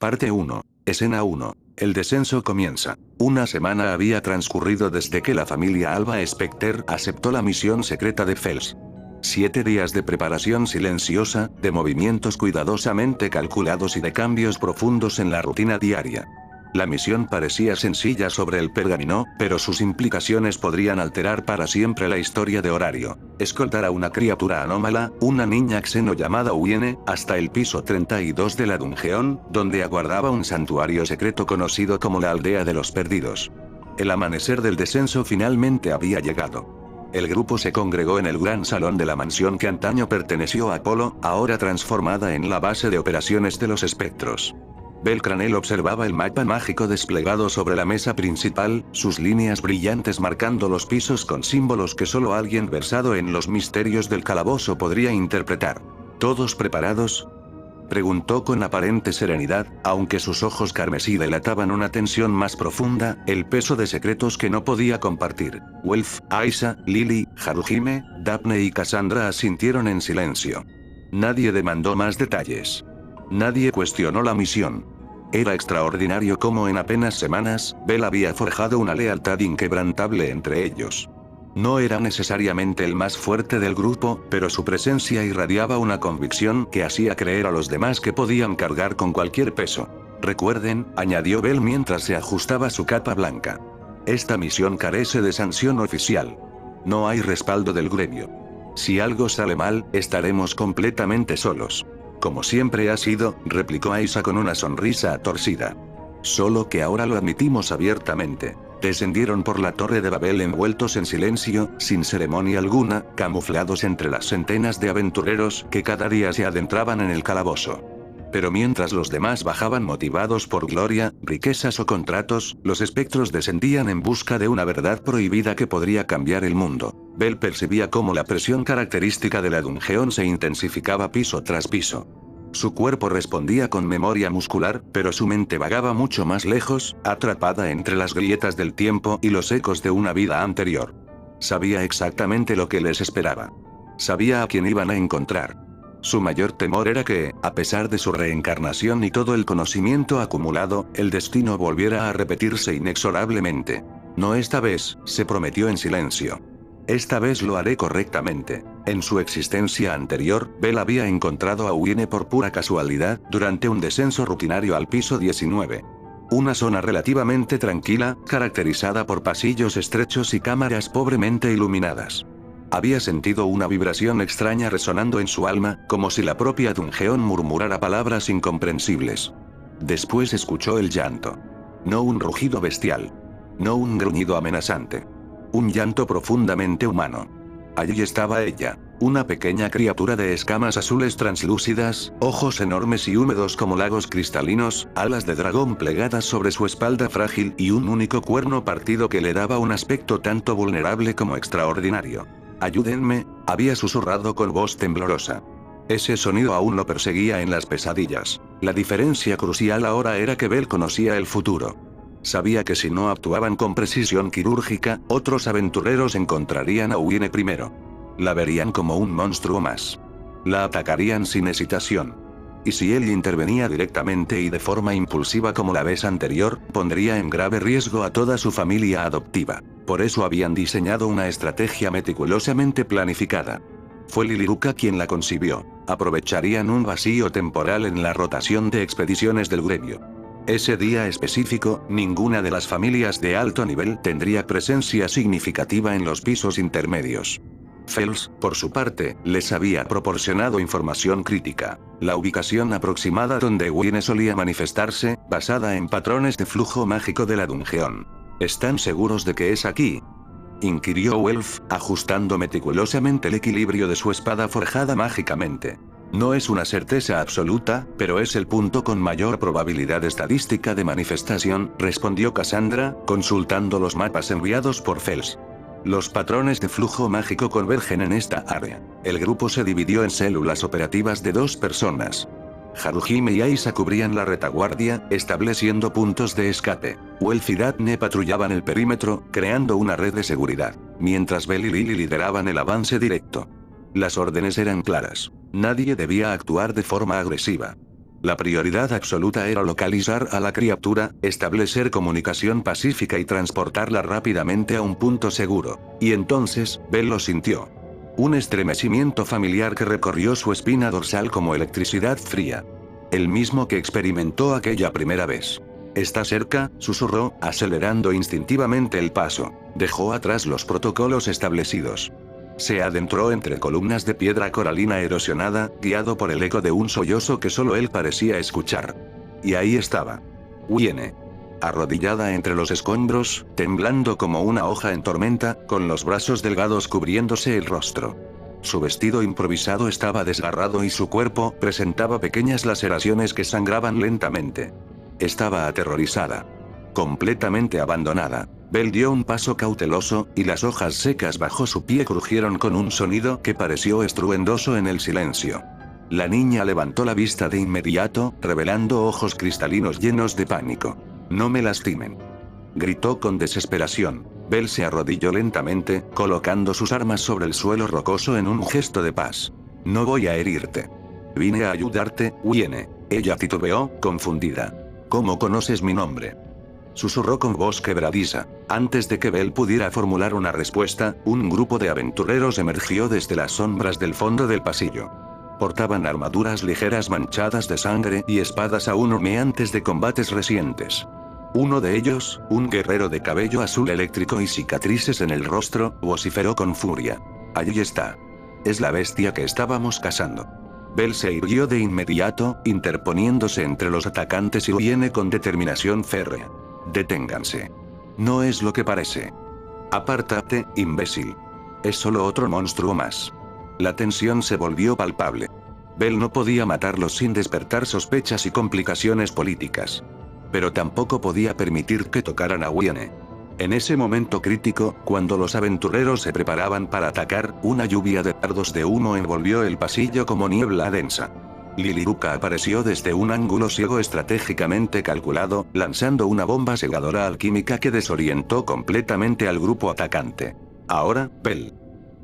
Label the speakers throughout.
Speaker 1: Parte 1. Escena 1. El descenso comienza. Una semana había transcurrido desde que la familia Alba Specter aceptó la misión secreta de Fels. 7 días de preparación silenciosa, de movimientos cuidadosamente calculados y de cambios profundos en la rutina diaria. La misión parecía sencilla sobre el pergamino, pero sus implicaciones podrían alterar para siempre la historia de Horario. Escoltar a una criatura anómala, una niña xeno llamada Uiene, hasta el piso 32 de la dungeón, donde aguardaba un santuario secreto conocido como la Aldea de los Perdidos. El amanecer del descenso finalmente había llegado. El grupo se congregó en el gran salón de la mansión que antaño perteneció a Apolo, ahora transformada en la base de operaciones de los espectros. Belcranel observaba el mapa mágico desplegado sobre la mesa principal, sus líneas brillantes marcando los pisos con símbolos que solo alguien versado en los misterios del calabozo podría interpretar. ¿Todos preparados?, preguntó con aparente serenidad, aunque sus ojos carmesí delataban una tensión más profunda, el peso de secretos que no podía compartir. Welf, Aisa, Lily, Haruhime, Daphne y Cassandra asintieron en silencio. Nadie demandó más detalles. Nadie cuestionó la misión. Era extraordinario cómo en apenas semanas, Bel había forjado una lealtad inquebrantable entre ellos. No era necesariamente el más fuerte del grupo, pero su presencia irradiaba una convicción que hacía creer a los demás que podían cargar con cualquier peso. Recuerden, añadió Bel mientras se ajustaba su capa blanca. Esta misión carece de sanción oficial. No hay respaldo del gremio. Si algo sale mal, estaremos completamente solos. Como siempre ha sido, replicó Aisa con una sonrisa torcida. Solo que ahora lo admitimos abiertamente. Descendieron por la Torre de Babel envueltos en silencio, sin ceremonia alguna, camuflados entre las centenas de aventureros que cada día se adentraban en el calabozo. Pero mientras los demás bajaban motivados por gloria, riquezas o contratos, los espectros descendían en busca de una verdad prohibida que podría cambiar el mundo. Bel percibía cómo la presión característica de la dungeón se intensificaba piso tras piso. Su cuerpo respondía con memoria muscular, pero su mente vagaba mucho más lejos, atrapada entre las grietas del tiempo y los ecos de una vida anterior. Sabía exactamente lo que les esperaba. Sabía a quién iban a encontrar. Su mayor temor era que, a pesar de su reencarnación y todo el conocimiento acumulado, el destino volviera a repetirse inexorablemente. No esta vez, se prometió en silencio. Esta vez lo haré correctamente. En su existencia anterior, Bel había encontrado a Uiene por pura casualidad, durante un descenso rutinario al piso 19. Una zona relativamente tranquila, caracterizada por pasillos estrechos y cámaras pobremente iluminadas. Había sentido una vibración extraña resonando en su alma, como si la propia dungeón murmurara palabras incomprensibles. Después escuchó el llanto. No un rugido bestial. No un gruñido amenazante. Un llanto profundamente humano. Allí estaba ella, una pequeña criatura de escamas azules translúcidas, ojos enormes y húmedos como lagos cristalinos, alas de dragón plegadas sobre su espalda frágil y un único cuerno partido que le daba un aspecto tanto vulnerable como extraordinario. «Ayúdenme», había susurrado con voz temblorosa. Ese sonido aún lo perseguía en las pesadillas. La diferencia crucial ahora era que Bel conocía el futuro. Sabía que si no actuaban con precisión quirúrgica, otros aventureros encontrarían a Uiene primero. La verían como un monstruo más. La atacarían sin hesitación. Y si él intervenía directamente y de forma impulsiva como la vez anterior, pondría en grave riesgo a toda su familia adoptiva. Por eso habían diseñado una estrategia meticulosamente planificada. Fue Liliruca quien la concibió. Aprovecharían un vacío temporal en la rotación de expediciones del gremio. Ese día específico, ninguna de las familias de alto nivel tendría presencia significativa en los pisos intermedios. Fels, por su parte, les había proporcionado información crítica. La ubicación aproximada donde Uiene solía manifestarse, basada en patrones de flujo mágico de la dungeón. ¿Están seguros de que es aquí?, inquirió Welf, ajustando meticulosamente el equilibrio de su espada forjada mágicamente. No es una certeza absoluta, pero es el punto con mayor probabilidad estadística de manifestación, respondió Cassandra, consultando los mapas enviados por Fels. Los patrones de flujo mágico convergen en esta área. El grupo se dividió en células operativas de 2 personas. Haruhime y Aisa cubrían la retaguardia, estableciendo puntos de escape. Welf y Daphne patrullaban el perímetro, creando una red de seguridad, mientras Bel y Lily lideraban el avance directo. Las órdenes eran claras. Nadie debía actuar de forma agresiva. La prioridad absoluta era localizar a la criatura, establecer comunicación pacífica y transportarla rápidamente a un punto seguro. Y entonces, Bell lo sintió. Un estremecimiento familiar que recorrió su espina dorsal como electricidad fría. El mismo que experimentó aquella primera vez. «Está cerca», susurró, acelerando instintivamente el paso. Dejó atrás los protocolos establecidos. Se adentró entre columnas de piedra coralina erosionada, guiado por el eco de un sollozo que solo él parecía escuchar. Y ahí estaba. Wiene. Arrodillada entre los escombros, temblando como una hoja en tormenta, con los brazos delgados cubriéndose el rostro. Su vestido improvisado estaba desgarrado y su cuerpo presentaba pequeñas laceraciones que sangraban lentamente. Estaba aterrorizada. Completamente abandonada. Bell dio un paso cauteloso, y las hojas secas bajo su pie crujieron con un sonido que pareció estruendoso en el silencio. La niña levantó la vista de inmediato, revelando ojos cristalinos llenos de pánico. «No me lastimen», gritó con desesperación. Bell se arrodilló lentamente, colocando sus armas sobre el suelo rocoso en un gesto de paz. «No voy a herirte. Vine a ayudarte, Wiene». Ella titubeó, confundida. «¿Cómo conoces mi nombre?», susurró con voz quebradiza. Antes de que Bell pudiera formular una respuesta, un grupo de aventureros emergió desde las sombras del fondo del pasillo. Portaban armaduras ligeras manchadas de sangre y espadas aún humeantes de combates recientes. Uno de ellos, un guerrero de cabello azul eléctrico y cicatrices en el rostro, vociferó con furia. «Allí está. Es la bestia que estábamos cazando». Bell se irguió de inmediato, interponiéndose entre los atacantes y Wiene con determinación férrea. «Deténganse. No es lo que parece. Apártate, imbécil. Es solo otro monstruo más». La tensión se volvió palpable. Bell no podía matarlos sin despertar sospechas y complicaciones políticas. Pero tampoco podía permitir que tocaran a Wiene. En ese momento crítico, cuando los aventureros se preparaban para atacar, una lluvia de dardos de humo envolvió el pasillo como niebla densa. Liliruca apareció desde un ángulo ciego estratégicamente calculado, lanzando una bomba cegadora alquímica que desorientó completamente al grupo atacante. «Ahora, Bell»,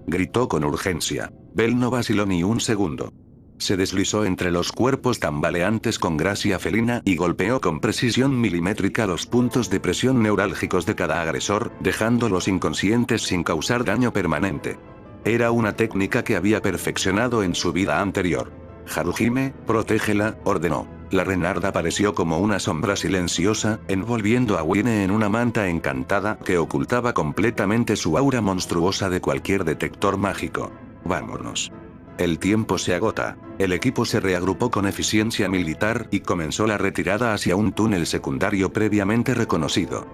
Speaker 1: gritó con urgencia. Bell no vaciló ni un segundo. Se deslizó entre los cuerpos tambaleantes con gracia felina y golpeó con precisión milimétrica los puntos de presión neurálgicos de cada agresor, dejándolos inconscientes sin causar daño permanente. Era una técnica que había perfeccionado en su vida anterior. «Haruhime, protégela», ordenó. La renarda apareció como una sombra silenciosa, envolviendo a Wiene en una manta encantada que ocultaba completamente su aura monstruosa de cualquier detector mágico. «Vámonos. El tiempo se agota». El equipo se reagrupó con eficiencia militar y comenzó la retirada hacia un túnel secundario previamente reconocido.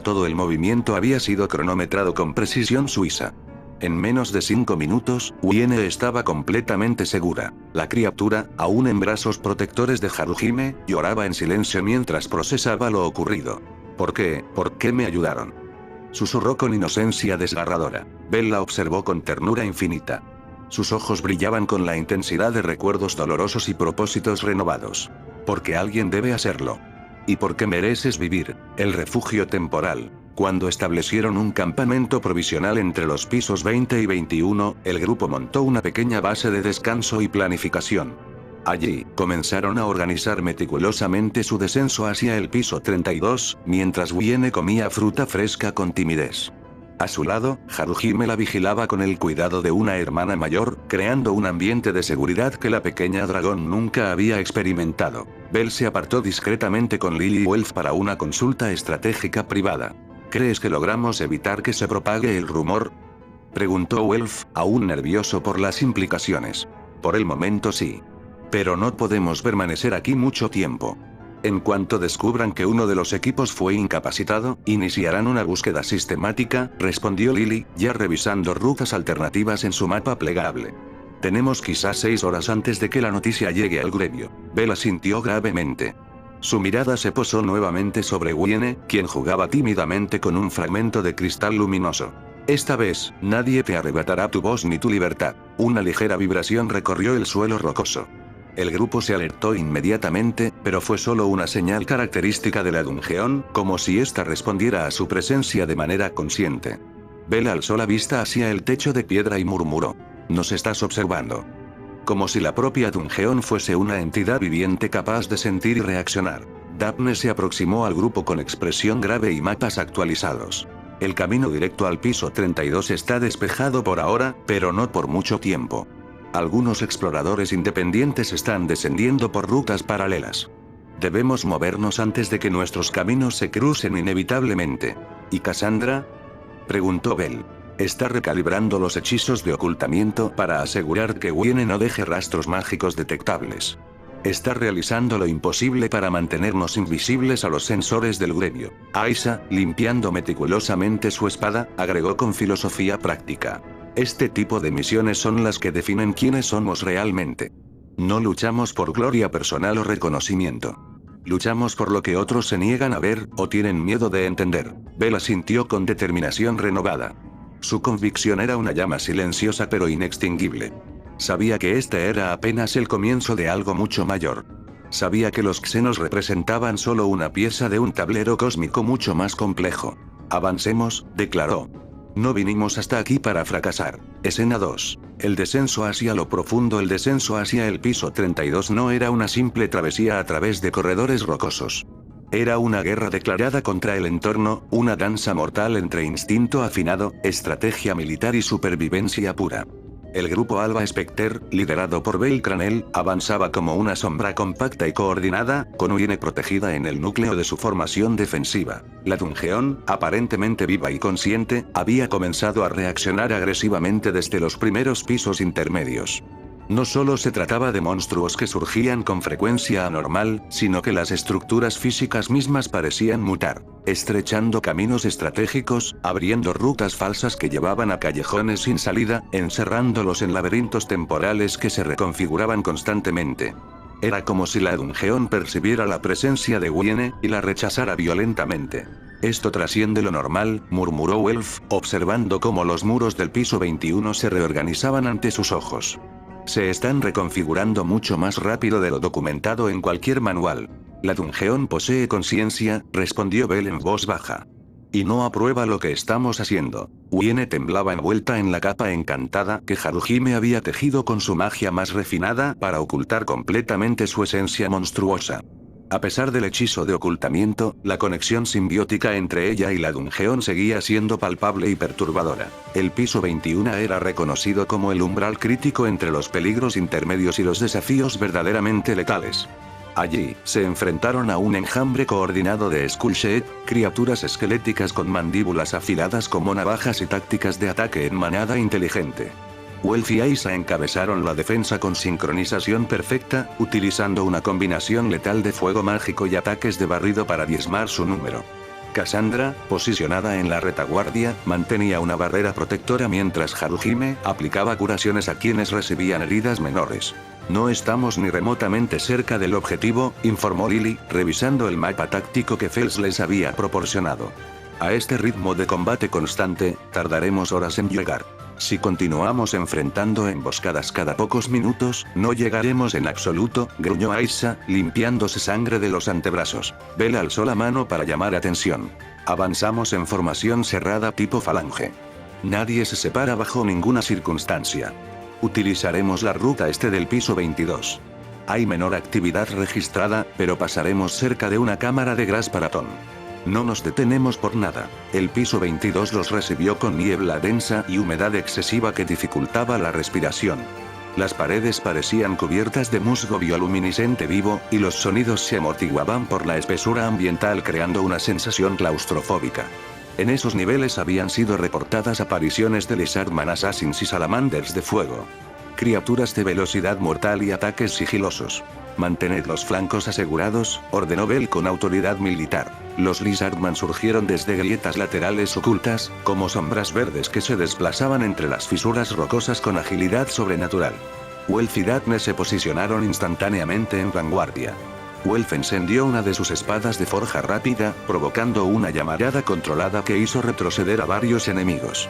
Speaker 1: Todo el movimiento había sido cronometrado con precisión suiza. En menos de 5 minutos, Wiene estaba completamente segura. La criatura, aún en brazos protectores de Haruhime, lloraba en silencio mientras procesaba lo ocurrido. ¿Por qué? ¿Por qué me ayudaron?», susurró con inocencia desgarradora. Bell la observó con ternura infinita. Sus ojos brillaban con la intensidad de recuerdos dolorosos y propósitos renovados. «Porque alguien debe hacerlo. Y porque mereces vivir». El refugio temporal. Cuando establecieron un campamento provisional entre los pisos 20 y 21, el grupo montó una pequeña base de descanso y planificación. Allí, comenzaron a organizar meticulosamente su descenso hacia el piso 32, mientras Wiene comía fruta fresca con timidez. A su lado, Haruhime la vigilaba con el cuidado de una hermana mayor, creando un ambiente de seguridad que la pequeña dragón nunca había experimentado. Bell se apartó discretamente con Lily Welf para una consulta estratégica privada. «¿Crees que logramos evitar que se propague el rumor?», preguntó Welf, aún nervioso por las implicaciones. «Por el momento sí. Pero no podemos permanecer aquí mucho tiempo. En cuanto descubran que uno de los equipos fue incapacitado, iniciarán una búsqueda sistemática», respondió Lily, ya revisando rutas alternativas en su mapa plegable. «Tenemos quizás 6 horas antes de que la noticia llegue al gremio». Bell asintió gravemente. Su mirada se posó nuevamente sobre Wiene, quien jugaba tímidamente con un fragmento de cristal luminoso. «Esta vez, nadie te arrebatará tu voz ni tu libertad». Una ligera vibración recorrió el suelo rocoso. El grupo se alertó inmediatamente, pero fue solo una señal característica de la dungeón, como si ésta respondiera a su presencia de manera consciente. Bell alzó la vista hacia el techo de piedra y murmuró: «¿Nos estás observando?». Como si la propia Dungeon fuese una entidad viviente capaz de sentir y reaccionar. Daphne se aproximó al grupo con expresión grave y mapas actualizados. El camino directo al piso 32 está despejado por ahora, pero no por mucho tiempo. Algunos exploradores independientes están descendiendo por rutas paralelas. Debemos movernos antes de que nuestros caminos se crucen inevitablemente. ¿Y Cassandra?, preguntó Bell. Está recalibrando los hechizos de ocultamiento para asegurar que Wynne no deje rastros mágicos detectables. Está realizando lo imposible para mantenernos invisibles a los sensores del gremio. Aisha, limpiando meticulosamente su espada, agregó con filosofía práctica. Este tipo de misiones son las que definen quiénes somos realmente. No luchamos por gloria personal o reconocimiento. Luchamos por lo que otros se niegan a ver, o tienen miedo de entender. Bell asintió con determinación renovada. Su convicción era una llama silenciosa pero inextinguible. Sabía que este era apenas el comienzo de algo mucho mayor. Sabía que los xenos representaban solo una pieza de un tablero cósmico mucho más complejo. Avancemos, declaró. No vinimos hasta aquí para fracasar. Escena 2. El descenso hacia lo profundo. El descenso hacia el piso 32 no era una simple travesía a través de corredores rocosos. Era una guerra declarada contra el entorno, una danza mortal entre instinto afinado, estrategia militar y supervivencia pura. El grupo Alba Specter, liderado por Bell Cranel, avanzaba como una sombra compacta y coordinada, con Wynne protegida en el núcleo de su formación defensiva. La Dungeon, aparentemente viva y consciente, había comenzado a reaccionar agresivamente desde los primeros pisos intermedios. No solo se trataba de monstruos que surgían con frecuencia anormal, sino que las estructuras físicas mismas parecían mutar, estrechando caminos estratégicos, abriendo rutas falsas que llevaban a callejones sin salida, encerrándolos en laberintos temporales que se reconfiguraban constantemente. Era como si la Dungeon percibiera la presencia de Wynne, y la rechazara violentamente. Esto trasciende lo normal, murmuró Welf, observando cómo los muros del piso 21 se reorganizaban ante sus ojos. Se están reconfigurando mucho más rápido de lo documentado en cualquier manual. La Dungeon posee conciencia, respondió Bell en voz baja. Y no aprueba lo que estamos haciendo. Wynne temblaba envuelta en la capa encantada que Haruhime había tejido con su magia más refinada para ocultar completamente su esencia monstruosa. A pesar del hechizo de ocultamiento, la conexión simbiótica entre ella y la Dungeon seguía siendo palpable y perturbadora. El piso 21 era reconocido como el umbral crítico entre los peligros intermedios y los desafíos verdaderamente letales. Allí, se enfrentaron a un enjambre coordinado de Skullshed, criaturas esqueléticas con mandíbulas afiladas como navajas y tácticas de ataque en manada inteligente. Welf y Aisha encabezaron la defensa con sincronización perfecta, utilizando una combinación letal de fuego mágico y ataques de barrido para diezmar su número. Cassandra, posicionada en la retaguardia, mantenía una barrera protectora mientras Haruhime aplicaba curaciones a quienes recibían heridas menores. No estamos ni remotamente cerca del objetivo, informó Lily, revisando el mapa táctico que Fels les había proporcionado. A este ritmo de combate constante, tardaremos horas en llegar. Si continuamos enfrentando emboscadas cada pocos minutos, no llegaremos en absoluto, gruñó Aisha, limpiándose sangre de los antebrazos. Bell alzó la mano para llamar atención. Avanzamos en formación cerrada tipo falange. Nadie se separa bajo ninguna circunstancia. Utilizaremos la ruta este del piso 22. Hay menor actividad registrada, pero pasaremos cerca de una cámara de Grasparatón. No nos detenemos por nada. El piso 22 los recibió con niebla densa y humedad excesiva que dificultaba la respiración. Las paredes parecían cubiertas de musgo bioluminiscente vivo, y los sonidos se amortiguaban por la espesura ambiental creando una sensación claustrofóbica. En esos niveles habían sido reportadas apariciones de Lizardman Assassins y Salamanders de fuego. Criaturas de velocidad mortal y ataques sigilosos. Mantened los flancos asegurados, ordenó Bell con autoridad militar. Los Lizardman surgieron desde grietas laterales ocultas, como sombras verdes que se desplazaban entre las fisuras rocosas con agilidad sobrenatural. Welf y Daphne se posicionaron instantáneamente en vanguardia. Welf encendió una de sus espadas de forja rápida, provocando una llamarada controlada que hizo retroceder a varios enemigos.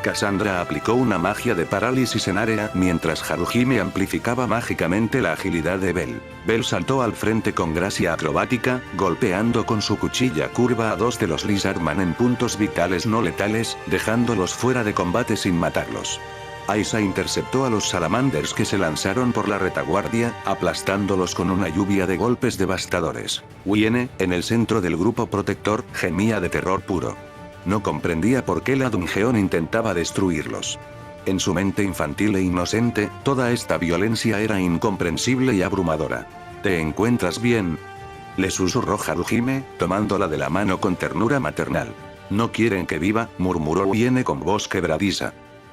Speaker 1: Cassandra aplicó una magia de parálisis en área mientras Haruhime amplificaba mágicamente la agilidad de Bell. Bell saltó al frente con gracia acrobática, golpeando con su cuchilla curva a dos de los Lizardman en puntos vitales no letales, dejándolos fuera de combate sin matarlos. Aisa interceptó a los salamanders que se lanzaron por la retaguardia, aplastándolos con una lluvia de golpes devastadores. Wiene, en el centro del grupo protector, gemía de terror puro. No comprendía por qué la Dungeon intentaba destruirlos. En su mente infantil e inocente, toda esta violencia era incomprensible y abrumadora. ¿Te encuentras bien?, le susurró Haruhime, tomándola de la mano con ternura maternal. No quieren que viva, murmuró Wiene con voz quebradiza.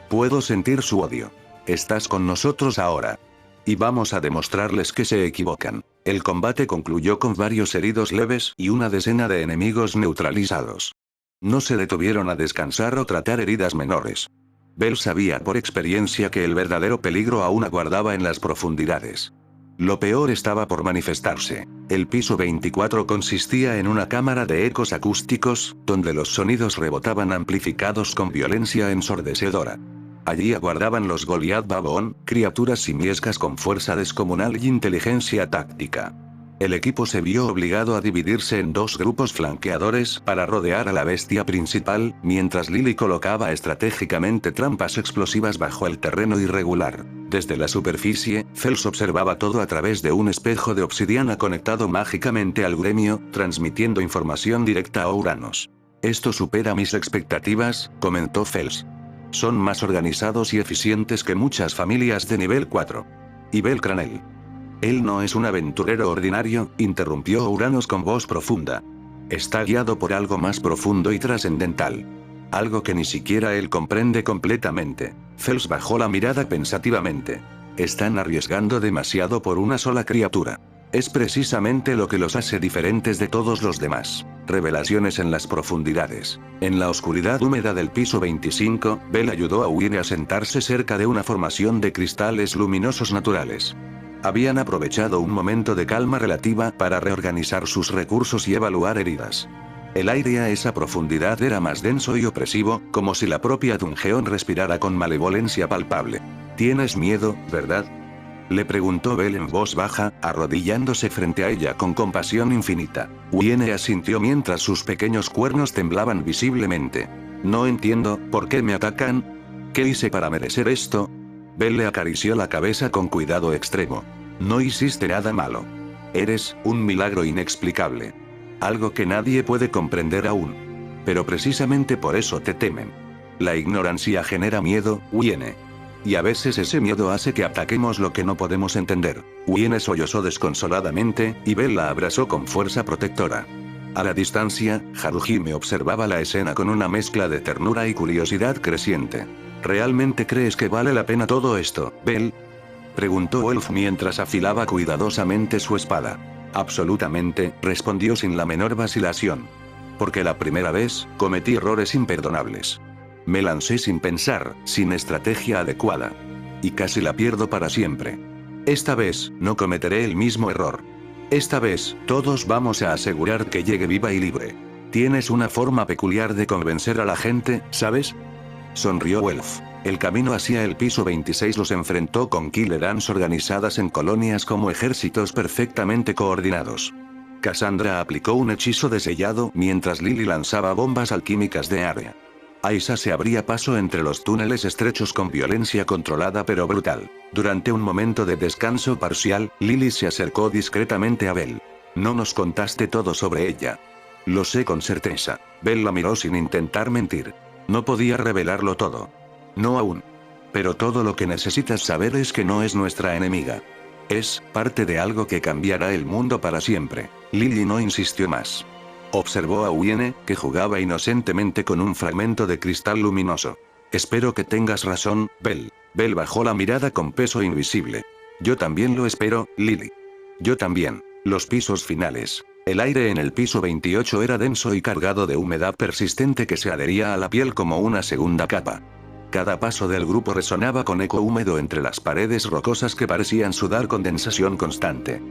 Speaker 1: Puedo sentir su odio. Estás con nosotros ahora. Y vamos a demostrarles que se equivocan. El combate concluyó con varios heridos leves y una decena de enemigos neutralizados. No se detuvieron a descansar o tratar heridas menores. Bell sabía por experiencia que el verdadero peligro aún aguardaba en las profundidades. Lo peor estaba por manifestarse. El piso 24 consistía en una cámara de ecos acústicos, donde los sonidos rebotaban amplificados con violencia ensordecedora. Allí aguardaban los Goliath Baboon, criaturas simiescas con fuerza descomunal y inteligencia táctica. El equipo se vio obligado a dividirse en dos grupos flanqueadores para rodear a la bestia principal, mientras Lily colocaba estratégicamente trampas explosivas bajo el terreno irregular. Desde la superficie, Fels observaba todo a través de un espejo de obsidiana conectado mágicamente al gremio, transmitiendo información directa a Uranus. Esto supera mis expectativas, comentó Fels. Son más organizados y eficientes que muchas familias de nivel 4. Y Belcranel. Él no es un aventurero ordinario, interrumpió Uranus con voz profunda. Está guiado por algo más profundo y trascendental. Algo que ni siquiera él comprende completamente. Fels bajó la mirada pensativamente. Están arriesgando demasiado por una sola criatura. Es precisamente lo que los hace diferentes de todos los demás. Revelaciones en las profundidades. En la oscuridad húmeda del piso 25, Bell ayudó a Wiene a sentarse cerca de una formación de cristales luminosos naturales. Habían aprovechado un momento de calma relativa para reorganizar sus recursos y evaluar heridas. El aire a esa profundidad era más denso y opresivo, como si la propia Dungeon respirara con malevolencia palpable. ¿Tienes miedo, verdad?, le preguntó Bell en voz baja, arrodillándose frente a ella con compasión infinita. Wiene asintió mientras sus pequeños cuernos temblaban visiblemente. No entiendo, ¿por qué me atacan? ¿Qué hice para merecer esto? Bell le acarició la cabeza con cuidado extremo. No hiciste nada malo. Eres un milagro inexplicable. Algo que nadie puede comprender aún. Pero precisamente por eso te temen. La ignorancia genera miedo, Wiene. Y a veces ese miedo hace que ataquemos lo que no podemos entender. Wiene sollozó desconsoladamente, y Bell la abrazó con fuerza protectora. A la distancia, Haruhime observaba la escena con una mezcla de ternura y curiosidad creciente. ¿Realmente crees que vale la pena todo esto, Bell?, preguntó Wolf mientras afilaba cuidadosamente su espada. Absolutamente, respondió sin la menor vacilación. Porque la primera vez, cometí errores imperdonables. Me lancé sin pensar, sin estrategia adecuada. Y casi la pierdo para siempre. Esta vez, no cometeré el mismo error. Esta vez, todos vamos a asegurar que llegue viva y libre. Tienes una forma peculiar de convencer a la gente, ¿sabes? Sonrió Welf. El camino hacia el piso 26 los enfrentó con Killer Ants organizadas en colonias como ejércitos perfectamente coordinados. Cassandra aplicó un hechizo de sellado mientras Lily lanzaba bombas alquímicas de área. Aisa se abría paso entre los túneles estrechos con violencia controlada pero brutal. Durante un momento de descanso parcial, Lily se acercó discretamente a Bell. No nos contaste todo sobre ella. Lo sé con certeza. Bell la miró sin intentar mentir. No podía revelarlo todo. No aún. Pero todo lo que necesitas saber es que no es nuestra enemiga. Es parte de algo que cambiará el mundo para siempre. Lily no insistió más. Observó a Wiene, que jugaba inocentemente con un fragmento de cristal luminoso. Espero que tengas razón, Bell. Bell bajó la mirada con peso invisible. Yo también lo espero, Lily. Yo también. Los pisos finales. El aire en el piso 28 era denso y cargado de humedad persistente que se adhería a la piel como una segunda capa. Cada paso del grupo resonaba con eco húmedo entre las paredes rocosas que parecían sudar condensación constante.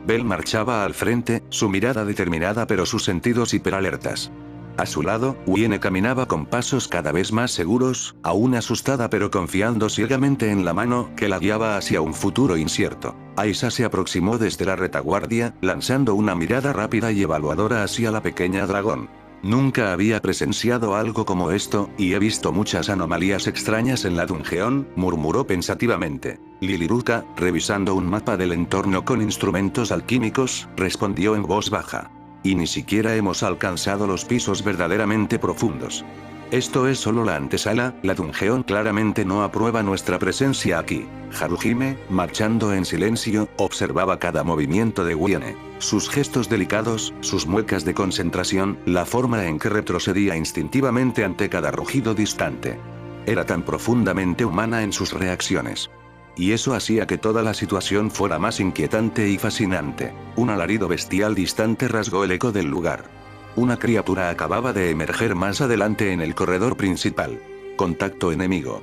Speaker 1: Bell marchaba al frente, su mirada determinada pero sus sentidos hiperalertas. A su lado, Wiene caminaba con pasos cada vez más seguros, aún asustada pero confiando ciegamente en la mano que la guiaba hacia un futuro incierto. Aisa se aproximó desde la retaguardia, lanzando una mirada rápida y evaluadora hacia la pequeña dragón. Nunca había presenciado algo como esto, y he visto muchas anomalías extrañas en la dungeón, murmuró pensativamente. Liliruka, revisando un mapa del entorno con instrumentos alquímicos, respondió en voz baja. Y ni siquiera hemos alcanzado los pisos verdaderamente profundos. Esto es solo la antesala, la dungeón claramente no aprueba nuestra presencia aquí. Haruhime, marchando en silencio, observaba cada movimiento de Wiene. Sus gestos delicados, sus muecas de concentración, la forma en que retrocedía instintivamente ante cada rugido distante. Era tan profundamente humana en sus reacciones. Y eso hacía que toda la situación fuera más inquietante y fascinante. Un alarido bestial distante rasgó el eco del lugar. Una criatura acababa de emerger más adelante en el corredor principal. Contacto enemigo.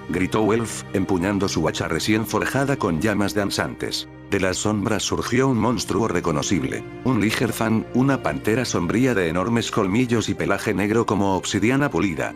Speaker 1: Gritó Welf, empuñando su hacha recién forjada con llamas danzantes. De las sombras surgió un monstruo reconocible. Un Ligerfan, una pantera sombría de enormes colmillos y pelaje negro como obsidiana pulida.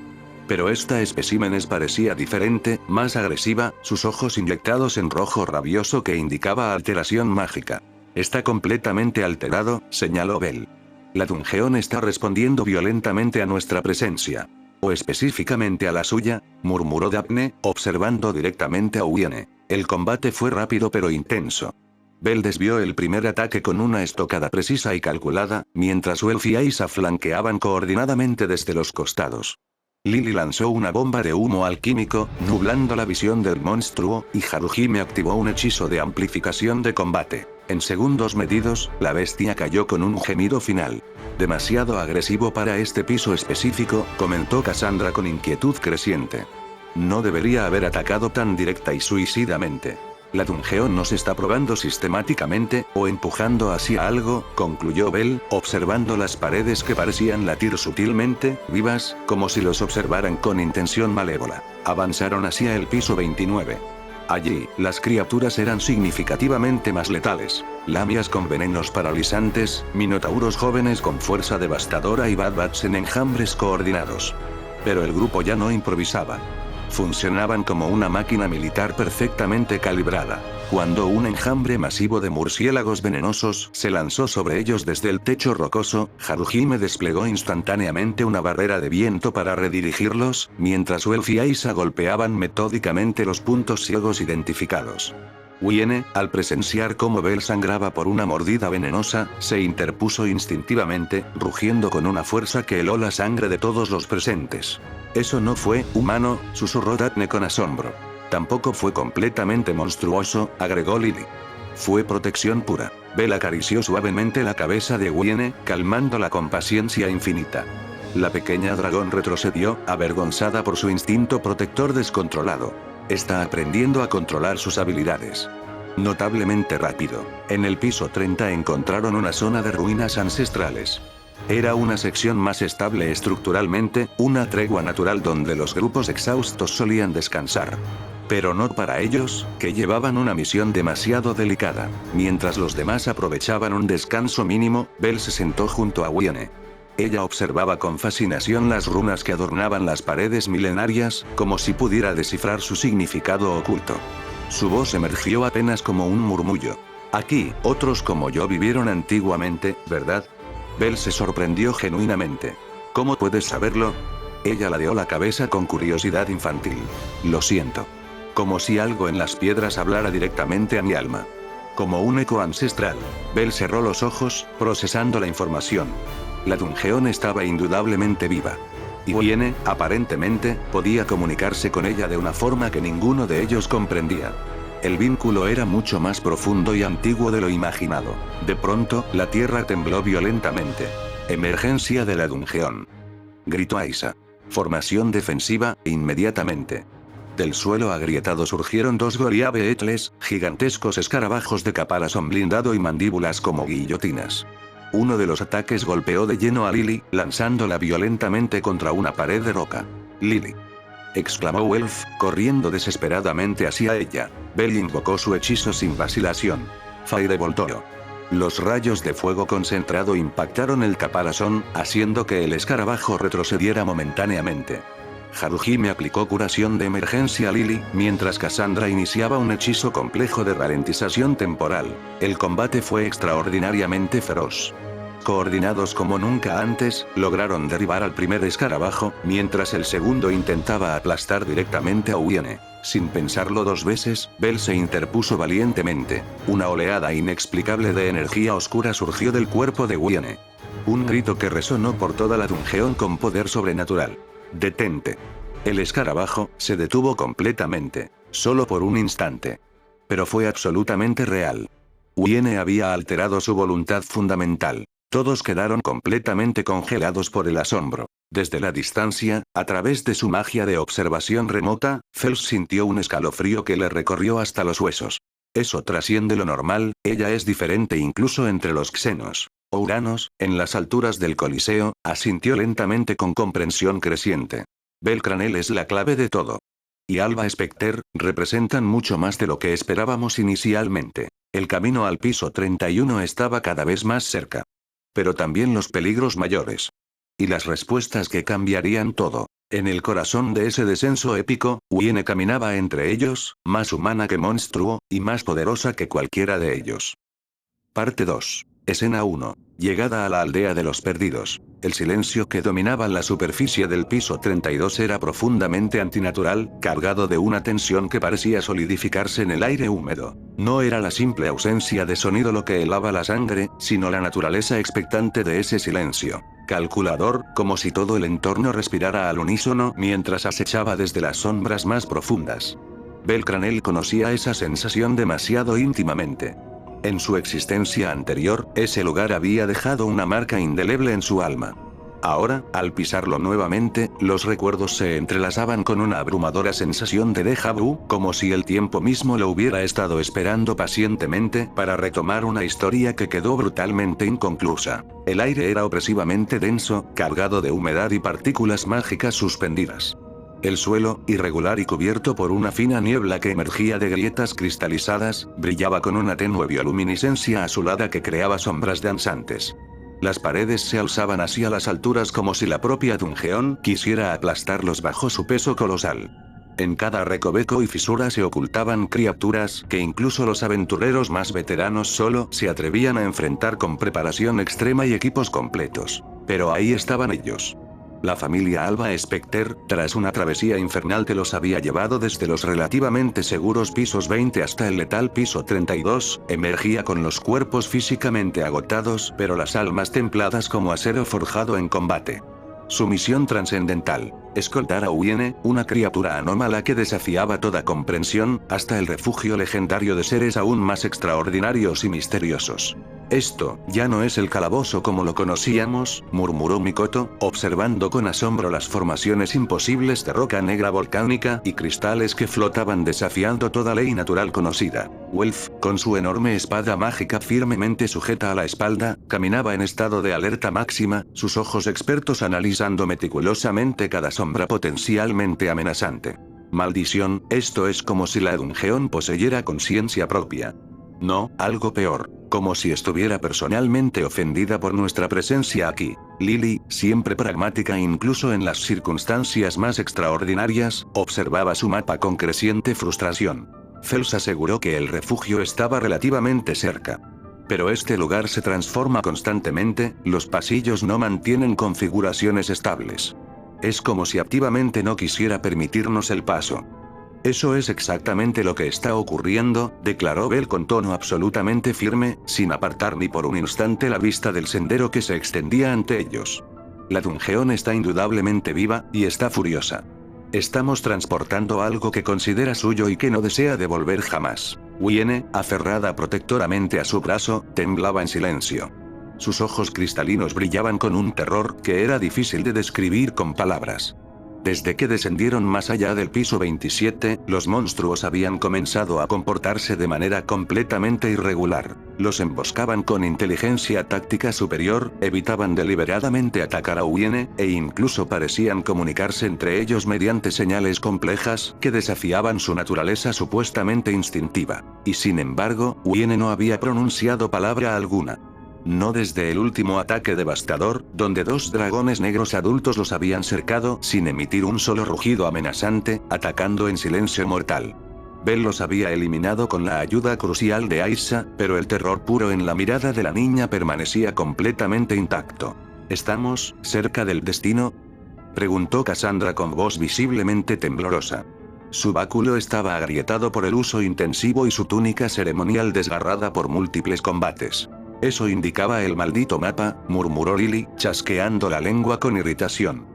Speaker 1: Pero esta especímenes parecía diferente, más agresiva, sus ojos inyectados en rojo rabioso que indicaba alteración mágica. Está completamente alterado, señaló Bell. La dungeón está respondiendo violentamente a nuestra presencia. O específicamente a la suya, murmuró Daphne, observando directamente a Wiene. El combate fue rápido pero intenso. Bell desvió el primer ataque con una estocada precisa y calculada, mientras Welf y Aisa flanqueaban coordinadamente desde los costados. Lily lanzó una bomba de humo alquímico, nublando la visión del monstruo, y Haruhime activó un hechizo de amplificación de combate. En segundos medidos, la bestia cayó con un gemido final. Demasiado agresivo para este piso específico, comentó Cassandra con inquietud creciente. No debería haber atacado tan directa y suicidamente. La dungeón nos está probando sistemáticamente, o empujando hacia algo, concluyó Bell, observando las paredes que parecían latir sutilmente, vivas, como si los observaran con intención malévola. Avanzaron hacia el piso 29. Allí, las criaturas eran significativamente más letales. Lamias con venenos paralizantes, minotauros jóvenes con fuerza devastadora y Bad-Bats en enjambres coordinados. Pero el grupo ya no improvisaba. Funcionaban como una máquina militar perfectamente calibrada. Cuando un enjambre masivo de murciélagos venenosos se lanzó sobre ellos desde el techo rocoso, Haruhime desplegó instantáneamente una barrera de viento para redirigirlos, mientras Welf y Aisa golpeaban metódicamente los puntos ciegos identificados. Wiene, al presenciar cómo Bell sangraba por una mordida venenosa, se interpuso instintivamente, rugiendo con una fuerza que heló la sangre de todos los presentes. Eso no fue humano, susurró Daphne con asombro. Tampoco fue completamente monstruoso, agregó Lily. Fue protección pura. Bell acarició suavemente la cabeza de Wiene, calmándola con paciencia infinita. La pequeña dragón retrocedió, avergonzada por su instinto protector descontrolado. Está aprendiendo a controlar sus habilidades. Notablemente rápido. En el piso 30 encontraron una zona de ruinas ancestrales. Era una sección más estable estructuralmente, una tregua natural donde los grupos exhaustos solían descansar. Pero no para ellos, que llevaban una misión demasiado delicada. Mientras los demás aprovechaban un descanso mínimo, Bell se sentó junto a Wiene. Ella observaba con fascinación las runas que adornaban las paredes milenarias, como si pudiera descifrar su significado oculto. Su voz emergió apenas como un murmullo. Aquí, otros como yo vivieron antiguamente, ¿verdad? Bell se sorprendió genuinamente. ¿Cómo puedes saberlo? Ella ladeó la cabeza con curiosidad infantil. Lo siento. Como si algo en las piedras hablara directamente a mi alma. Como un eco ancestral. Bell cerró los ojos, procesando la información. La dungeón estaba indudablemente viva. Y Wiene, aparentemente, podía comunicarse con ella de una forma que ninguno de ellos comprendía. El vínculo era mucho más profundo y antiguo de lo imaginado. De pronto, la tierra tembló violentamente. Emergencia de la dungeón. Gritó Aisa. Formación defensiva, inmediatamente. Del suelo agrietado surgieron dos Goliath-Beetles, gigantescos escarabajos de caparazón blindado y mandíbulas como guillotinas. Uno de los ataques golpeó de lleno a Lily, lanzándola violentamente contra una pared de roca. Lily. Exclamó Welf, corriendo desesperadamente hacia ella. Bell invocó su hechizo sin vacilación. Fireboltoro. Los rayos de fuego concentrado impactaron el caparazón, haciendo que el escarabajo retrocediera momentáneamente. Haruhime aplicó curación de emergencia a Lily, mientras Cassandra iniciaba un hechizo complejo de ralentización temporal. El combate fue extraordinariamente feroz. Coordinados como nunca antes, lograron derribar al primer escarabajo, mientras el segundo intentaba aplastar directamente a Uiene. Sin pensarlo dos veces, Bell se interpuso valientemente. Una oleada inexplicable de energía oscura surgió del cuerpo de Uiene. Un grito que resonó por toda la dungeón con poder sobrenatural. «¡Detente!». El escarabajo se detuvo completamente, solo por un instante. Pero fue absolutamente real. Uiene había alterado su voluntad fundamental. Todos quedaron completamente congelados por el asombro. Desde la distancia, a través de su magia de observación remota, Fels sintió un escalofrío que le recorrió hasta los huesos. Eso trasciende lo normal, ella es diferente incluso entre los xenos. Ouranos, en las alturas del Coliseo, asintió lentamente con comprensión creciente. Belcranel es la clave de todo. Y Alba Specter, representan mucho más de lo que esperábamos inicialmente. El camino al piso 31 estaba cada vez más cerca. Pero también los peligros mayores. Y las respuestas que cambiarían todo. En el corazón de ese descenso épico, Uiene caminaba entre ellos, más humana que monstruo, y más poderosa que cualquiera de ellos. Parte 2. Escena 1. Llegada a la aldea de los perdidos. El silencio que dominaba la superficie del piso 32 era profundamente antinatural, cargado de una tensión que parecía solidificarse en el aire húmedo. No era la simple ausencia de sonido lo que helaba la sangre, sino la naturaleza expectante de ese silencio. Calculador, como si todo el entorno respirara al unísono mientras acechaba desde las sombras más profundas. Belcranel conocía esa sensación demasiado íntimamente. En su existencia anterior, ese lugar había dejado una marca indeleble en su alma. Ahora, al pisarlo nuevamente, los recuerdos se entrelazaban con una abrumadora sensación de déjà vu, como si el tiempo mismo lo hubiera estado esperando pacientemente para retomar una historia que quedó brutalmente inconclusa. El aire era opresivamente denso, cargado de humedad y partículas mágicas suspendidas. El suelo, irregular y cubierto por una fina niebla que emergía de grietas cristalizadas, brillaba con una tenue bioluminiscencia azulada que creaba sombras danzantes. Las paredes se alzaban hacia las alturas como si la propia dungeón quisiera aplastarlos bajo su peso colosal. En cada recoveco y fisura se ocultaban criaturas que incluso los aventureros más veteranos solo se atrevían a enfrentar con preparación extrema y equipos completos. Pero ahí estaban ellos. La familia Alba Specter, tras una travesía infernal que los había llevado desde los relativamente seguros pisos 20 hasta el letal piso 32, emergía con los cuerpos físicamente agotados pero las almas templadas como acero forjado en combate. Su misión trascendental: escoltar a Uiene, una criatura anómala que desafiaba toda comprensión, hasta el refugio legendario de seres aún más extraordinarios y misteriosos. Esto, ya no es el calabozo como lo conocíamos, murmuró Mikoto, observando con asombro las formaciones imposibles de roca negra volcánica y cristales que flotaban desafiando toda ley natural conocida. Welf, con su enorme espada mágica firmemente sujeta a la espalda, caminaba en estado de alerta máxima, sus ojos expertos analizando meticulosamente cada sombra potencialmente amenazante. Maldición, esto es como si la dungeón poseyera conciencia propia. No, algo peor, como si estuviera personalmente ofendida por nuestra presencia aquí. Lily, siempre pragmática incluso en las circunstancias más extraordinarias, observaba su mapa con creciente frustración. Fels aseguró que el refugio estaba relativamente cerca. Pero este lugar se transforma constantemente, los pasillos no mantienen configuraciones estables. Es como si activamente no quisiera permitirnos el paso. Eso es exactamente lo que está ocurriendo, declaró Bell con tono absolutamente firme, sin apartar ni por un instante la vista del sendero que se extendía ante ellos. La dungeón está indudablemente viva, y está furiosa. Estamos transportando algo que considera suyo y que no desea devolver jamás. Uiene, aferrada protectoramente a su brazo, temblaba en silencio. Sus ojos cristalinos brillaban con un terror que era difícil de describir con palabras. Desde que descendieron más allá del piso 27, los monstruos habían comenzado a comportarse de manera completamente irregular. Los emboscaban con inteligencia táctica superior, evitaban deliberadamente atacar a Uiene, e incluso parecían comunicarse entre ellos mediante señales complejas que desafiaban su naturaleza supuestamente instintiva. Y sin embargo, Uiene no había pronunciado palabra alguna. No desde el último ataque devastador, donde 2 dragones negros adultos los habían cercado sin emitir un solo rugido amenazante, atacando en silencio mortal. Bell los había eliminado con la ayuda crucial de Aisha, pero el terror puro en la mirada de la niña permanecía completamente intacto. ¿Estamos cerca del destino?, preguntó Cassandra con voz visiblemente temblorosa. Su báculo estaba agrietado por el uso intensivo y su túnica ceremonial desgarrada por múltiples combates. Eso indicaba el maldito mapa, murmuró Lily, chasqueando la lengua con irritación.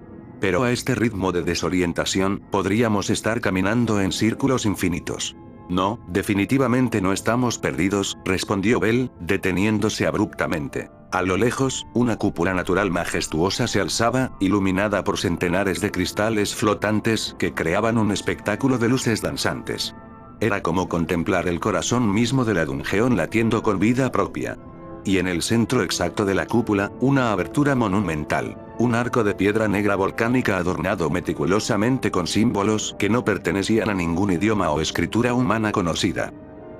Speaker 1: Pero a este ritmo de desorientación, podríamos estar caminando en círculos infinitos. No, definitivamente no estamos perdidos, respondió Bell, deteniéndose abruptamente. A lo lejos, una cúpula natural majestuosa se alzaba, iluminada por centenares de cristales flotantes que creaban un espectáculo de luces danzantes. Era como contemplar el corazón mismo de la Dungeon latiendo con vida propia. Y en el centro exacto de la cúpula, una abertura monumental, un arco de piedra negra volcánica adornado meticulosamente con símbolos que no pertenecían a ningún idioma o escritura humana conocida.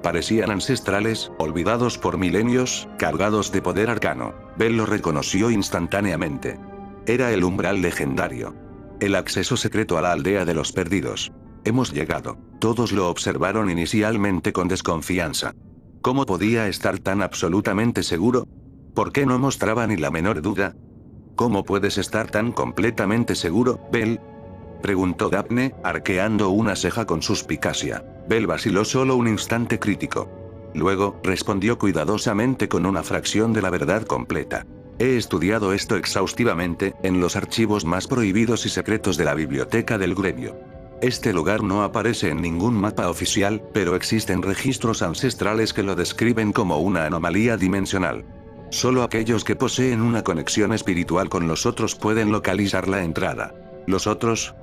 Speaker 1: Parecían ancestrales, olvidados por milenios, cargados de poder arcano. Bell lo reconoció instantáneamente. Era el umbral legendario. El acceso secreto a la aldea de los perdidos. Hemos llegado. Todos lo observaron inicialmente con desconfianza. ¿Cómo podía estar tan absolutamente seguro? ¿Por qué no mostraba ni la menor duda? ¿Cómo puedes estar tan completamente seguro, Bell?, preguntó Daphne, arqueando una ceja con suspicacia. Bell vaciló solo un instante crítico. Luego, respondió cuidadosamente con una fracción de la verdad completa. He estudiado esto exhaustivamente, en los archivos más prohibidos y secretos de la biblioteca del gremio. Este lugar no aparece en ningún mapa oficial, pero existen registros ancestrales que lo describen como una anomalía dimensional. Solo aquellos que poseen una conexión espiritual con los otros pueden localizar la entrada. ¿Los otros?,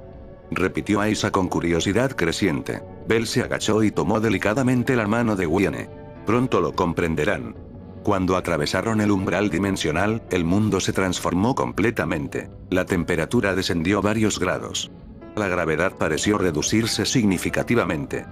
Speaker 1: repitió Aisha con curiosidad creciente. Bell se agachó y tomó delicadamente la mano de Wayne. Pronto lo comprenderán. Cuando atravesaron el umbral dimensional, el mundo se transformó completamente. La temperatura descendió varios grados. La gravedad pareció reducirse significativamente.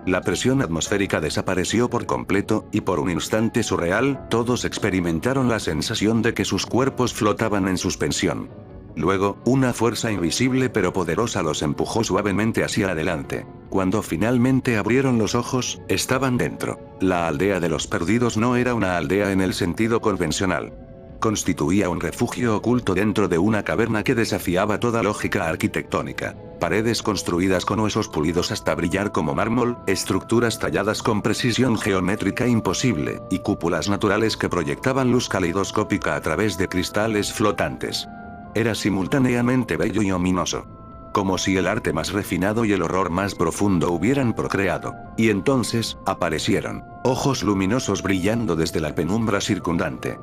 Speaker 1: La presión atmosférica desapareció por completo, y por un instante surreal, todos experimentaron la sensación de que sus cuerpos flotaban en suspensión. Luego, una fuerza invisible pero poderosa los empujó suavemente hacia adelante. Cuando finalmente abrieron los ojos, estaban dentro. La aldea de los perdidos no era una aldea en el sentido convencional. Constituía un refugio oculto dentro de una caverna que desafiaba toda lógica arquitectónica. Paredes construidas con huesos pulidos hasta brillar como mármol, estructuras talladas con precisión geométrica imposible, y cúpulas naturales que proyectaban luz caleidoscópica a través de cristales flotantes. Era simultáneamente bello y ominoso. Como si el arte más refinado y el horror más profundo hubieran procreado. Y entonces, aparecieron ojos luminosos brillando desde la penumbra circundante.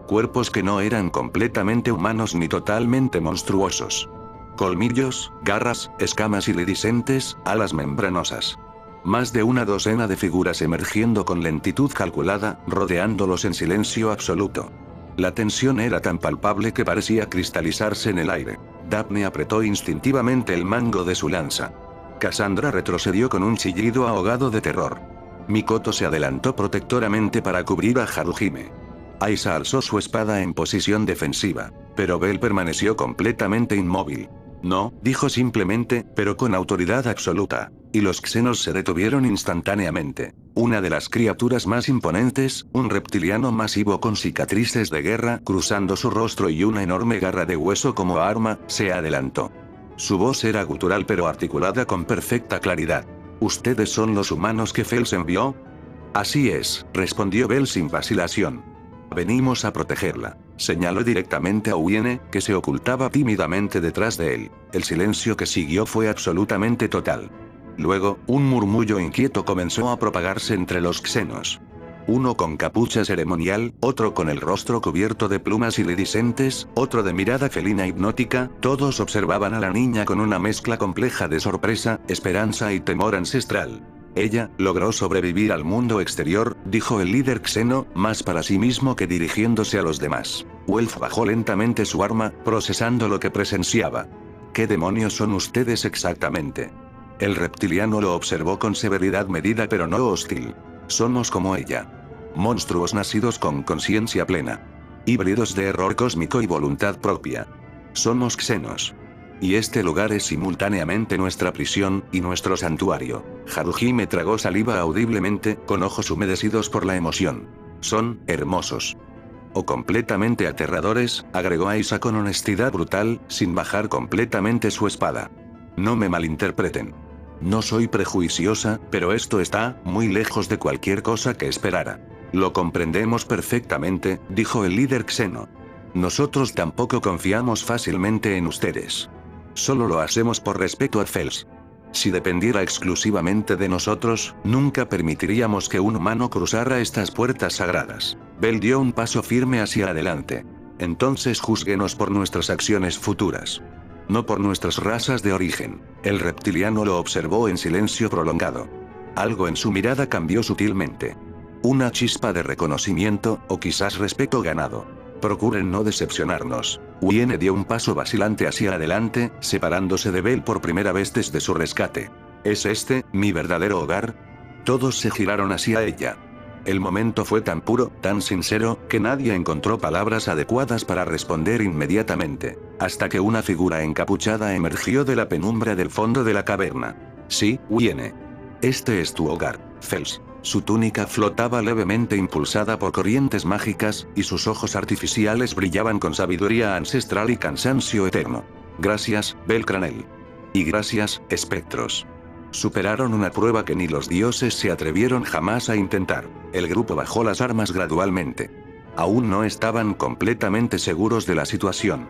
Speaker 1: Cuerpos que no eran completamente humanos ni totalmente monstruosos. Colmillos, garras, escamas iridiscentes, alas membranosas. Más de una docena de figuras emergiendo con lentitud calculada, rodeándolos en silencio absoluto. La tensión era tan palpable que parecía cristalizarse en el aire. Daphne apretó instintivamente el mango de su lanza. Cassandra retrocedió con un chillido ahogado de terror. Mikoto se adelantó protectoramente para cubrir a Haruhime. Aisha alzó su espada en posición defensiva, pero Bell permaneció completamente inmóvil. No, dijo simplemente, pero con autoridad absoluta. Y los xenos se detuvieron instantáneamente. Una de las criaturas más imponentes, un reptiliano masivo con cicatrices de guerra cruzando su rostro y una enorme garra de hueso como arma, se adelantó. Su voz era gutural pero articulada con perfecta claridad. ¿Ustedes son los humanos que Fels envió? Así es, respondió Bell sin vacilación. Venimos a protegerla. Señaló directamente a Wayne, que se ocultaba tímidamente detrás de él. El silencio que siguió fue absolutamente total. Luego, un murmullo inquieto comenzó a propagarse entre los xenos. Uno con capucha ceremonial, otro con el rostro cubierto de plumas iridiscentes, otro de mirada felina hipnótica, todos observaban a la niña con una mezcla compleja de sorpresa, esperanza y temor ancestral. Ella logró sobrevivir al mundo exterior, dijo el líder xeno, más para sí mismo que dirigiéndose a los demás. Welf bajó lentamente su arma, procesando lo que presenciaba. ¿Qué demonios son ustedes exactamente? El reptiliano lo observó con severidad medida pero no hostil. Somos como ella. Monstruos nacidos con conciencia plena. Híbridos de error cósmico y voluntad propia. Somos xenos. Y este lugar es simultáneamente nuestra prisión, y nuestro santuario. Haruhime tragó saliva audiblemente, con ojos humedecidos por la emoción. Son hermosos. O completamente aterradores, agregó Aisa con honestidad brutal, sin bajar completamente su espada. No me malinterpreten. No soy prejuiciosa, pero esto está muy lejos de cualquier cosa que esperara. Lo comprendemos perfectamente, dijo el líder xeno. Nosotros tampoco confiamos fácilmente en ustedes. Solo lo hacemos por respeto a Fels. Si dependiera exclusivamente de nosotros, nunca permitiríamos que un humano cruzara estas puertas sagradas. Bell dio un paso firme hacia adelante. Entonces júzguenos por nuestras acciones futuras. No por nuestras razas de origen. El reptiliano lo observó en silencio prolongado. Algo en su mirada cambió sutilmente. Una chispa de reconocimiento, o quizás respeto ganado. Procuren no decepcionarnos. Uiene dio un paso vacilante hacia adelante, separándose de Bell por primera vez desde su rescate. ¿Es este, mi verdadero hogar? Todos se giraron hacia ella. El momento fue tan puro, tan sincero, que nadie encontró palabras adecuadas para responder inmediatamente, hasta que una figura encapuchada emergió de la penumbra del fondo de la caverna. Sí, Uiene. Este es tu hogar, Fels. Su túnica flotaba levemente impulsada por corrientes mágicas, y sus ojos artificiales brillaban con sabiduría ancestral y cansancio eterno. Gracias, Belcranel. Y gracias, espectros. Superaron una prueba que ni los dioses se atrevieron jamás a intentar. El grupo bajó las armas gradualmente. Aún no estaban completamente seguros de la situación.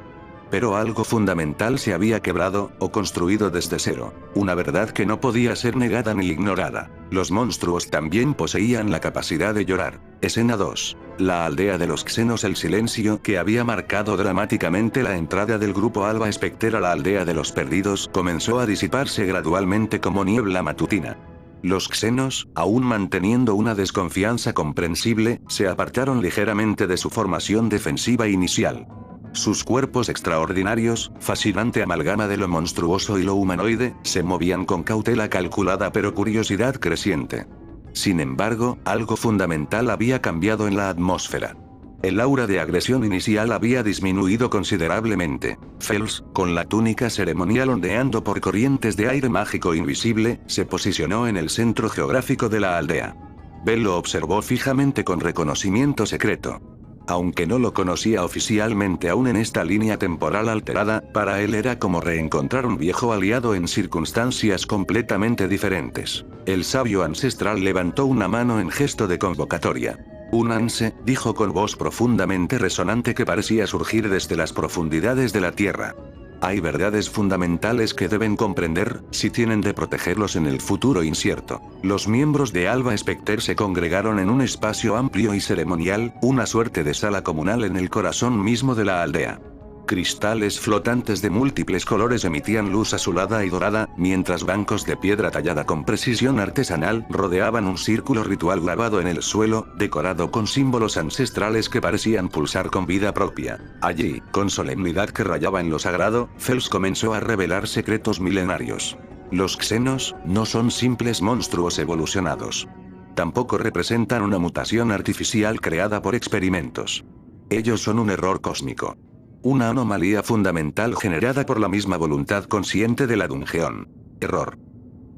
Speaker 1: Pero algo fundamental se había quebrado, o construido desde cero. Una verdad que no podía ser negada ni ignorada. Los monstruos también poseían la capacidad de llorar. Escena 2. La aldea de los xenos. El silencio que había marcado dramáticamente la entrada del grupo Alba Specter a la aldea de los perdidos comenzó a disiparse gradualmente como niebla matutina. Los xenos, aún manteniendo una desconfianza comprensible, se apartaron ligeramente de su formación defensiva inicial. Sus cuerpos extraordinarios, fascinante amalgama de lo monstruoso y lo humanoide, se movían con cautela calculada pero curiosidad creciente. Sin embargo, algo fundamental había cambiado en la atmósfera. El aura de agresión inicial había disminuido considerablemente. Fels, con la túnica ceremonial ondeando por corrientes de aire mágico invisible, se posicionó en el centro geográfico de la aldea. Bell lo observó fijamente con reconocimiento secreto. Aunque no lo conocía oficialmente aún en esta línea temporal alterada, para él era como reencontrar un viejo aliado en circunstancias completamente diferentes. El sabio ancestral levantó una mano en gesto de convocatoria. Únanse, dijo con voz profundamente resonante que parecía surgir desde las profundidades de la tierra. Hay verdades fundamentales que deben comprender, si tienen de protegerlos en el futuro incierto. Los miembros de Alba Specter se congregaron en un espacio amplio y ceremonial, una suerte de sala comunal en el corazón mismo de la aldea. Cristales flotantes de múltiples colores emitían luz azulada y dorada, mientras bancos de piedra tallada con precisión artesanal rodeaban un círculo ritual grabado en el suelo, decorado con símbolos ancestrales que parecían pulsar con vida propia. Allí, con solemnidad que rayaba en lo sagrado, Fels comenzó a revelar secretos milenarios. Los xenos no son simples monstruos evolucionados. Tampoco representan una mutación artificial creada por experimentos. Ellos son un error cósmico. Una anomalía fundamental generada por la misma voluntad consciente de la Dungeon. ¿Error?,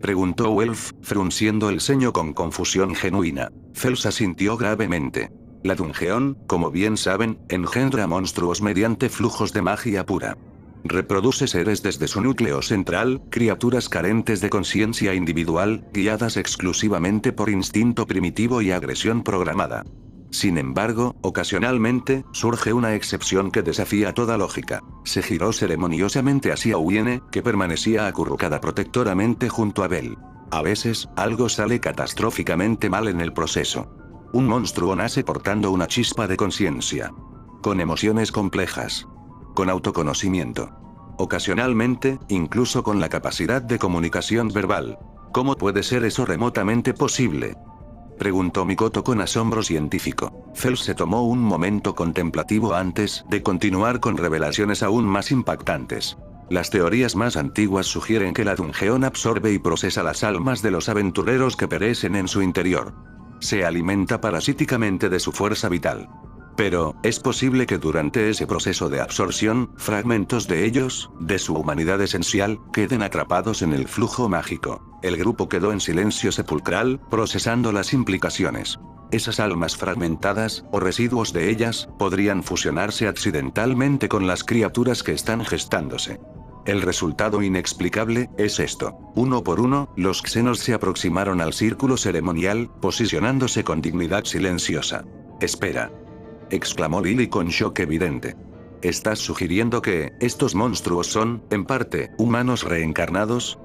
Speaker 1: preguntó Welf, frunciendo el ceño con confusión genuina. Fels asintió gravemente. La Dungeon, como bien saben, engendra monstruos mediante flujos de magia pura. Reproduce seres desde su núcleo central, criaturas carentes de conciencia individual, guiadas exclusivamente por instinto primitivo y agresión programada. Sin embargo, ocasionalmente, surge una excepción que desafía toda lógica. Se giró ceremoniosamente hacia Uiene, que permanecía acurrucada protectoramente junto a Bell. A veces, algo sale catastróficamente mal en el proceso. Un monstruo nace portando una chispa de conciencia. Con emociones complejas. Con autoconocimiento. Ocasionalmente, incluso con la capacidad de comunicación verbal. ¿Cómo puede ser eso remotamente posible?, preguntó Mikoto con asombro científico. Fels se tomó un momento contemplativo antes de continuar con revelaciones aún más impactantes. Las teorías más antiguas sugieren que la Dungeon absorbe y procesa las almas de los aventureros que perecen en su interior. Se alimenta parasíticamente de su fuerza vital. Pero, es posible que durante ese proceso de absorción, fragmentos de ellos, de su humanidad esencial, queden atrapados en el flujo mágico. El grupo quedó en silencio sepulcral, procesando las implicaciones. Esas almas fragmentadas, o residuos de ellas, podrían fusionarse accidentalmente con las criaturas que están gestándose. El resultado inexplicable es esto. Uno por uno, los xenos se aproximaron al círculo ceremonial, posicionándose con dignidad silenciosa. «Espera», exclamó Lily con shock evidente. ¿Estás sugiriendo que estos monstruos son, en parte, humanos reencarnados?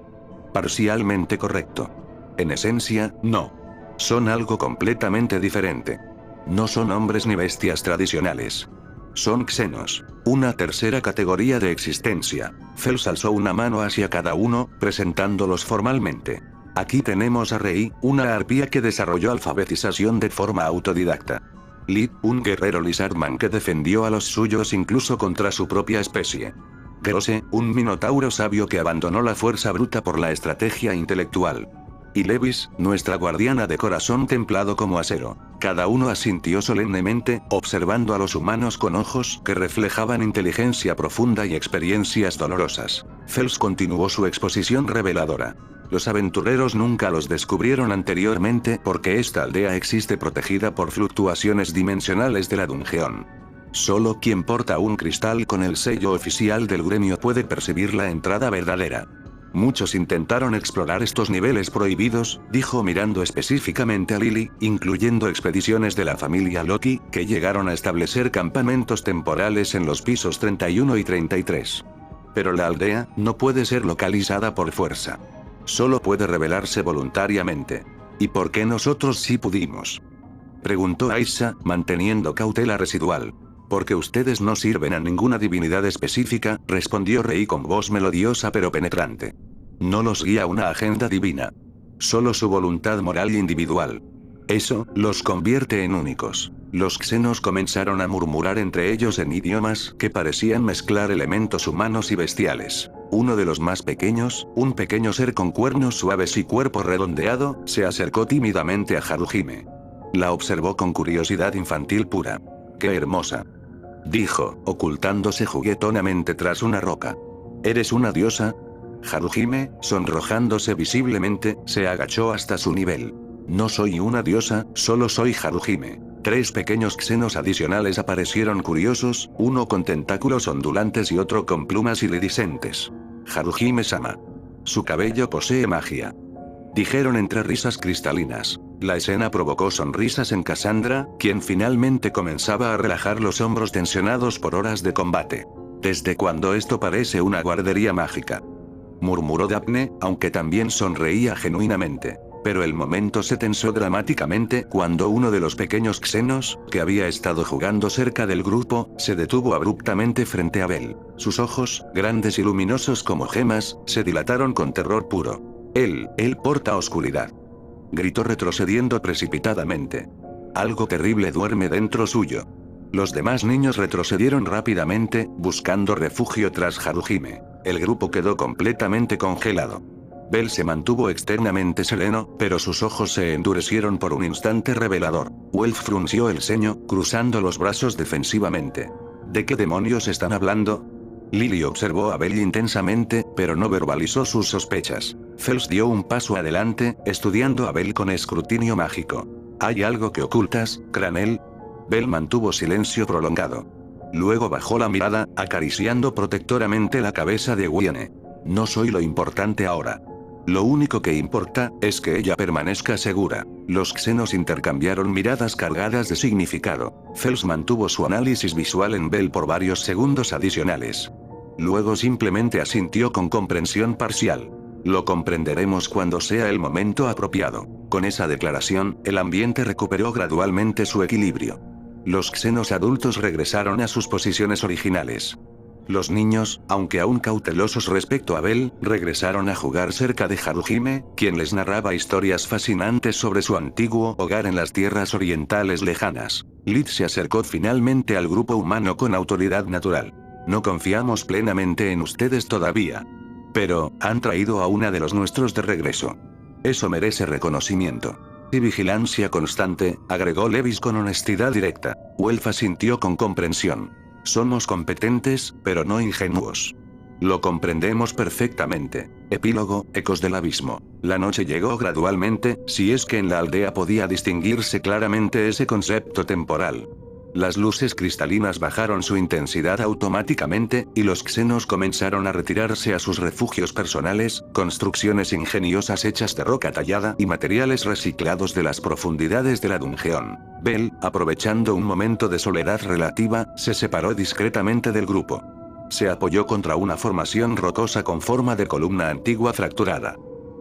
Speaker 1: Parcialmente correcto. En esencia, no. Son algo completamente diferente. No son hombres ni bestias tradicionales. Son xenos. Una tercera categoría de existencia. Fels alzó una mano hacia cada uno, presentándolos formalmente. Aquí tenemos a Rei, una arpía que desarrolló alfabetización de forma autodidacta. Lid, un guerrero lizardman que defendió a los suyos incluso contra su propia especie. Grosse, un minotauro sabio que abandonó la fuerza bruta por la estrategia intelectual. Y Levis, nuestra guardiana de corazón templado como acero. Cada uno asintió solemnemente, observando a los humanos con ojos que reflejaban inteligencia profunda y experiencias dolorosas. Fels continuó su exposición reveladora. Los aventureros nunca los descubrieron anteriormente porque esta aldea existe protegida por fluctuaciones dimensionales de la dungeon. Solo quien porta un cristal con el sello oficial del gremio puede percibir la entrada verdadera. Muchos intentaron explorar estos niveles prohibidos, dijo mirando específicamente a Lily, incluyendo expediciones de la familia Loki, que llegaron a establecer campamentos temporales en los pisos 31 y 33. Pero la aldea no puede ser localizada por fuerza. Solo puede revelarse voluntariamente. ¿Y por qué nosotros sí pudimos?, preguntó Aisha, manteniendo cautela residual. Porque ustedes no sirven a ninguna divinidad específica, respondió Rei con voz melodiosa pero penetrante. No los guía una agenda divina. Solo su voluntad moral individual. Eso los convierte en únicos. Los xenos comenzaron a murmurar entre ellos en idiomas que parecían mezclar elementos humanos y bestiales. Uno de los más pequeños, un pequeño ser con cuernos suaves y cuerpo redondeado, se acercó tímidamente a Haruhime. La observó con curiosidad infantil pura. ¡Qué hermosa!, dijo, ocultándose juguetonamente tras una roca. ¿Eres una diosa? Haruhime, sonrojándose visiblemente, se agachó hasta su nivel. No soy una diosa, solo soy Haruhime. 3 pequeños xenos adicionales aparecieron curiosos, uno con tentáculos ondulantes y otro con plumas iridiscentes. Haruhime-sama. Su cabello posee magia, dijeron entre risas cristalinas. La escena provocó sonrisas en Cassandra, quien finalmente comenzaba a relajar los hombros tensionados por horas de combate. ¿Desde cuándo esto parece una guardería mágica?, murmuró Daphne, aunque también sonreía genuinamente. Pero el momento se tensó dramáticamente cuando uno de los pequeños xenos, que había estado jugando cerca del grupo, se detuvo abruptamente frente a Bell. Sus ojos, grandes y luminosos como gemas, se dilataron con terror puro. Él porta oscuridad, gritó retrocediendo precipitadamente. Algo terrible duerme dentro suyo. Los demás niños retrocedieron rápidamente, buscando refugio tras Haruhime. El grupo quedó completamente congelado. Bell se mantuvo externamente sereno, pero sus ojos se endurecieron por un instante revelador. Welf frunció el ceño, cruzando los brazos defensivamente. ¿De qué demonios están hablando? Lily observó a Bell intensamente, pero no verbalizó sus sospechas. Fels dio un paso adelante, estudiando a Bell con escrutinio mágico. ¿Hay algo que ocultas, Cranel? Bell mantuvo silencio prolongado. Luego bajó la mirada, acariciando protectoramente la cabeza de Gwiene. No soy lo importante ahora. Lo único que importa, es que ella permanezca segura. Los xenos intercambiaron miradas cargadas de significado. Fels mantuvo su análisis visual en Bell por varios segundos adicionales. Luego simplemente asintió con comprensión parcial. Lo comprenderemos cuando sea el momento apropiado. Con esa declaración, el ambiente recuperó gradualmente su equilibrio. Los xenos adultos regresaron a sus posiciones originales. Los niños, aunque aún cautelosos respecto a Bell, regresaron a jugar cerca de Haruhime, quien les narraba historias fascinantes sobre su antiguo hogar en las tierras orientales lejanas. Lid se acercó finalmente al grupo humano con autoridad natural. No confiamos plenamente en ustedes todavía. Pero, han traído a una de los nuestros de regreso. Eso merece reconocimiento. Y vigilancia constante, agregó Levis con honestidad directa. Welf asintió con comprensión. Somos competentes, pero no ingenuos. Lo comprendemos perfectamente. Epílogo, ecos del abismo. La noche llegó gradualmente, si es que en la aldea podía distinguirse claramente ese concepto temporal. Las luces cristalinas bajaron su intensidad automáticamente, y los xenos comenzaron a retirarse a sus refugios personales, construcciones ingeniosas hechas de roca tallada y materiales reciclados de las profundidades de la dungeón. Bell, aprovechando un momento de soledad relativa, se separó discretamente del grupo. Se apoyó contra una formación rocosa con forma de columna antigua fracturada.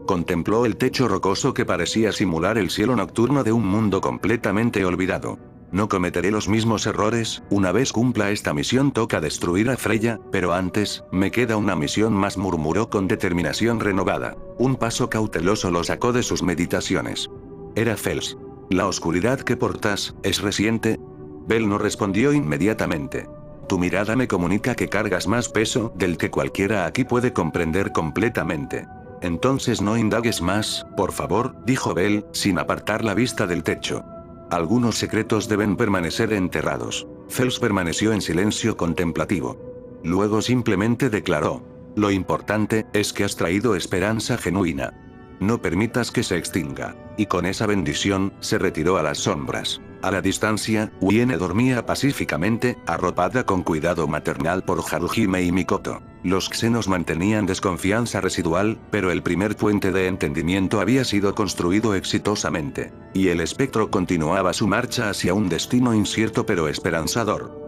Speaker 1: Contempló el techo rocoso que parecía simular el cielo nocturno de un mundo completamente olvidado. No cometeré los mismos errores, una vez cumpla esta misión toca destruir a Freya, pero antes, me queda una misión más, murmuró con determinación renovada. Un paso cauteloso lo sacó de sus meditaciones. Era Fels. ¿La oscuridad que portas, es reciente? Bell no respondió inmediatamente. Tu mirada me comunica que cargas más peso del que cualquiera aquí puede comprender completamente. Entonces no indagues más, por favor, dijo Bell, sin apartar la vista del techo. Algunos secretos deben permanecer enterrados. Fels permaneció en silencio contemplativo. Luego simplemente declaró: lo importante es que has traído esperanza genuina. No permitas que se extinga. Y con esa bendición, se retiró a las sombras. A la distancia, Uiene dormía pacíficamente, arropada con cuidado maternal por Haruhime y Mikoto. Los xenos mantenían desconfianza residual, pero el primer puente de entendimiento había sido construido exitosamente. Y el espectro continuaba su marcha hacia un destino incierto pero esperanzador.